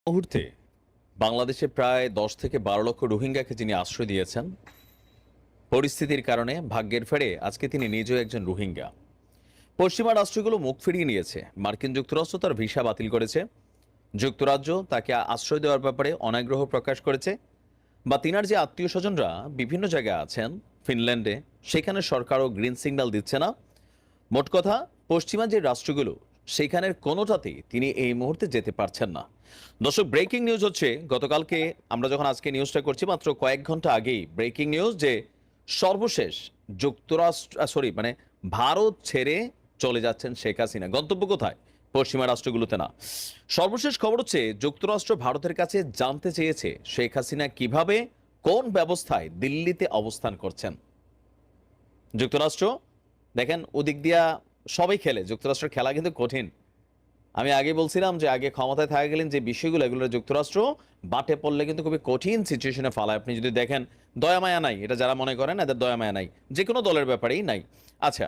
মুহূর্তে বাংলাদেশে প্রায় ১০ থেকে ১২ লক্ষ রোহিঙ্গাকে যিনি আশ্রয় দিয়েছেন, পরিস্থিতির কারণে ভাগ্যের ফেরে আজকে তিনি নিজেও একজন রোহিঙ্গা। পশ্চিমা রাষ্ট্রগুলো মুখ ফিরিয়ে নিয়েছে। মার্কিন যুক্তরাষ্ট্র তার ভিসা বাতিল করেছে। যুক্তরাজ্য তাকে আশ্রয় দেওয়ার ব্যাপারে অনাগ্রহ প্রকাশ করেছে। বা তিনার যে আত্মীয় স্বজনরা বিভিন্ন জায়গায় আছেন, ফিনল্যান্ডে, সেখানে সরকারও গ্রিন সিগন্যাল দিচ্ছে না। মোট কথা, পশ্চিমা যে রাষ্ট্রগুলো, সেখানের কোনোটাতেই তিনি এই মুহূর্তে যেতে পারছেন না। দর্শক, ব্রেকিং নিউজ হচ্ছে, গতকালকে আমরা যখন আজকে নিউজটা করছি, মাত্র কয়েক ঘন্টা আগেই ব্রেকিং নিউজ যে সর্বশেষ ভারত ছেড়ে চলে যাচ্ছেন শেখ হাসিনা। গন্তব্য কোথায়? পশ্চিমা রাষ্ট্রগুলোতে না। সর্বশেষ খবর হচ্ছে, যুক্তরাষ্ট্র ভারতের কাছে জানতে চেয়েছে শেখ হাসিনা কিভাবে, কোন ব্যবস্থায় দিল্লিতে অবস্থান করছেন। যুক্তরাষ্ট্র, দেখেন, ওদিক দিয়া সবাই খেলে, যুক্তরাষ্ট্রের খেলা কিন্তু কঠিন। আমি আগে বলছিলাম যে আগে ক্ষমতায় থাকা গেলেন যে বিষয়গুলো, এগুলো যুক্তরাষ্ট্র বাটে পড়লে কিন্তু খুবই কঠিন সিচুয়েশনে ফালায়। আপনি যদি দেখেন, দয়া মায়া নাই, এটা যারা মনে করেন এদের দয়া মায়া নাই, যে কোনো দলের ব্যাপারেই নাই। আচ্ছা,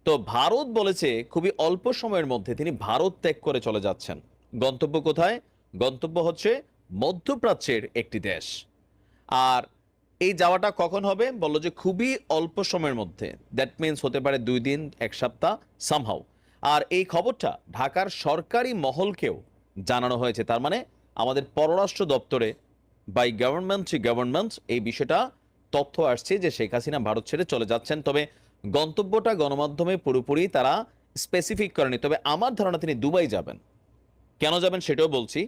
তো ভারত বলেছে খুবই অল্প সময়ের মধ্যে তিনি ভারত ত্যাগ করে চলে যাচ্ছেন। গন্তব্য কোথায়? গন্তব্য হচ্ছে মধ্যপ্রাচ্যের একটি দেশ। আর এই যাওয়াটা কখন হবে? বললো যে খুবই অল্প সময়ের মধ্যে, দ্যাট মিনস হতে পারে 2 দিন, 1 সপ্তাহ, সামহাউ। আর এই খবরটা ঢাকার সরকারি মহলকেও জানানো হয়েছে। তার মানে আমাদের পররাষ্ট্র দপ্তরে বাই গভর্নমেন্ট এই বিষয়টা তথ্য আসছে যে শেখ হাসিনা ভারত ছেড়ে চলে যাচ্ছেন। তবে গন্তব্যটা গণমাধ্যমে পুরোপুরি তারা স্পেসিফিক করেনি। তবে আমার ধারণা তিনি দুবাই যাবেন। কেন যাবেন সেটাও বলছি।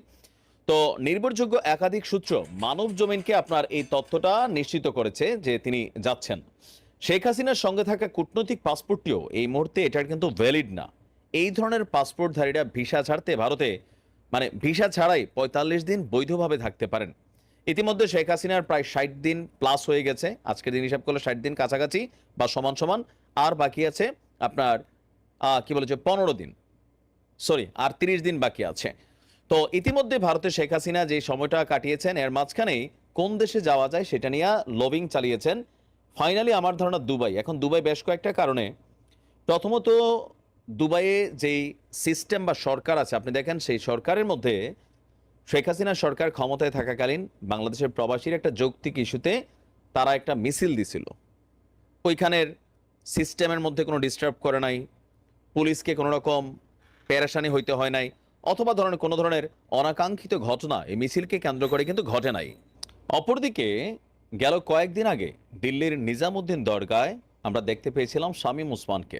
তো নির্ভরযোগ্য একাধিক সূত্র মানব জমিনকে আপনার এই তথ্যটা নিশ্চিত করেছে যে তিনি যাচ্ছেন। শেখ হাসিনার সঙ্গে থাকা কূটনৈতিক পাসপোর্টটিও এই মুহূর্তে এটার কিন্তু ভ্যালিড না। এই ধরনের পাসপোর্টধারীরা ভিসা ছাড়তে ভারতে, মানে ভিসা ছাড়াই ৪৫ দিন বৈধভাবে থাকতে পারেন। ইতিমধ্যে শেখ হাসিনার প্রায় ৬০ দিন প্লাস হয়ে গেছে। আজকের দিন হিসাব করলে ৬০ দিন কাছাকাছি বা সমান সমান। আর বাকি আছে আপনার কি বলেছে ১৫ দিন, সরি, আর ৩০ দিন বাকি আছে। তো ইতিমধ্যে ভারতে শেখ হাসিনা যে সময়টা কাটিয়েছেন, এর মাঝখানেই কোন দেশে যাওয়া যায় সেটা নিয়ে লবিং চালিয়েছেন। ফাইনালি আমার ধারণা দুবাই। এখন দুবাই বেশ কয়েকটা কারণে। প্রথমত, দুবাইয়ে যেই সিস্টেম বা সরকার আছে, আপনি দেখেন সেই সরকারের মধ্যে শেখ হাসিনার সরকার ক্ষমতায় থাকাকালীন বাংলাদেশের প্রবাসীর একটা যৌক্তিক ইস্যুতে তারা একটা মিছিল দিছিল। ওইখানের সিস্টেমের মধ্যে কোনো ডিস্টার্ব করে নাই, পুলিশকে কোনো রকম পেরেশানি হইতে হয় নাই, অথবা কোনো ধরনের অনাকাঙ্ক্ষিত ঘটনা এই মিছিলকে কেন্দ্র করে কিন্তু ঘটে নাই। অপরদিকে গেল কয়েকদিন আগে দিল্লির নিজামুদ্দিন দরগায় আমরা দেখতে পেয়েছিলাম শামীম ওসমানকে।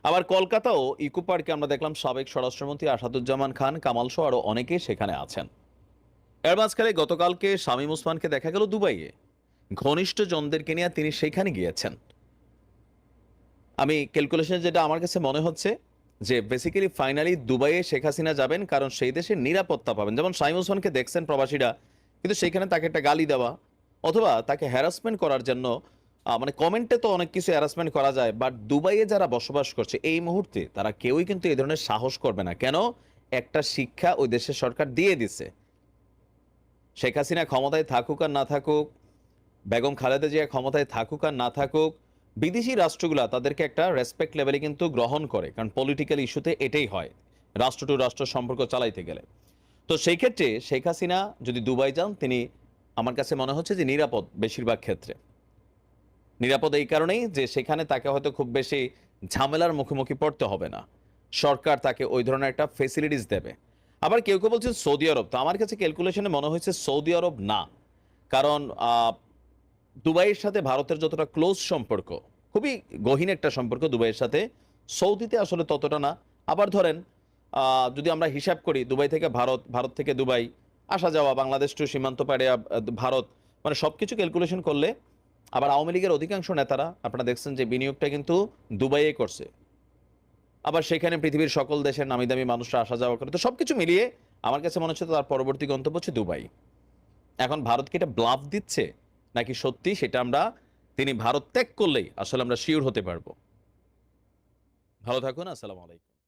আবার কলকাতাও ইকো পার্কে আমরা দেখলাম সাবেক স্বরাষ্ট্রমন্ত্রী আসাদুজ্জামান খান, কামাল সহ আরো অনেকেই সেখানে আছেন। এর মাঝখানে গতকালকে শামীম ওসমানকে দেখা গেল দুবাইয়ে, ঘনিষ্ঠ জনদেরকে নিয়ে তিনি সেখানে গিয়েছেন। আমি ক্যালকুলেশন যেটা আমার কাছে মনে হচ্ছে যে বেসিক্যালি ফাইনালি দুবাইয়ে শেখ হাসিনা যাবেন, কারণ সেই দেশে নিরাপত্তা পাবেন। যেমন শামীম ওসমানকে দেখছেন প্রবাসীরা, কিন্তু সেখানে তাকে একটা গালি দেওয়া অথবা তাকে হ্যারাসমেন্ট করার জন্য, মানে কমেন্টে তো অনেক কিছু হ্যারাসমেন্ট করা যায়, বাট দুবাইয়ে যারা বসবাস করছে এই মুহূর্তে তারা কেউই কিন্তু এই ধরনের সাহস করবে না। কেন? একটা শিক্ষা ওই দেশের সরকার দিয়ে দিছে। শেখ হাসিনা ক্ষমতায় থাকুক আর না থাকুক, বেগম খালেদা জিয়া ক্ষমতায় থাকুক আর না থাকুক, বিদেশি রাষ্ট্রগুলা তাদেরকে একটা রেসপেক্ট লেভেলে কিন্তু গ্রহণ করে, কারণ পলিটিক্যাল ইস্যুতে এটাই হয় রাষ্ট্র টু রাষ্ট্র সম্পর্ক চালাইতে গেলে। তো সেই ক্ষেত্রে শেখ হাসিনা যদি দুবাই যান, তিনি আমার কাছে মনে হচ্ছে যে নিরাপদ। বেশিরভাগ ক্ষেত্রে নিরাপদ এই কারণেই যে সেখানে তাকে হয়তো খুব বেশি ঝামেলার মুখোমুখি পড়তে হবে না। সরকার তাকে ওই ধরনের একটা ফেসিলিটিস দেবে। আবার কেউ কেউ বলছেন সৌদি আরব। তো আমার কাছে ক্যালকুলেশনে মনে হয়েছে সৌদি আরব না। কারণ দুবাইয়ের সাথে ভারতের যতটা ক্লোজ সম্পর্ক, খুবই গহীন একটা সম্পর্ক দুবাইয়ের সাথে, সৌদিতে আসলে ততটা না। আবার ধরেন যদি আমরা হিসাব করি দুবাই থেকে ভারত, ভারত থেকে দুবাই আসা যাওয়া, বাংলাদেশ টু সীমান্ত পাড়ে ভারত, মানে সবকিছু ক্যালকুলেশন করলে, আবার আওয়ামী লীগের অধিকাংশ নেতারা আপনারা দেখছেন যে বিনিয়োগটা কিন্তু দুবাইয়ে করছে। আবার সেখানে পৃথিবীর সকল দেশের নামি দামি মানুষরা আসা যাওয়া করে। তো সবকিছু মিলিয়ে আমার কাছে মনে হচ্ছে তার পরবর্তী গন্তব্য হচ্ছে দুবাই। এখন ভারতকে এটা ব্লাফ দিচ্ছে নাকি সত্যি, সেটা আমরা তিনি ভারত ত্যাগ করলেই আসলে আমরা শিওর হতে পারবো। ভালো থাকুন। আসসালামু আলাইকুম।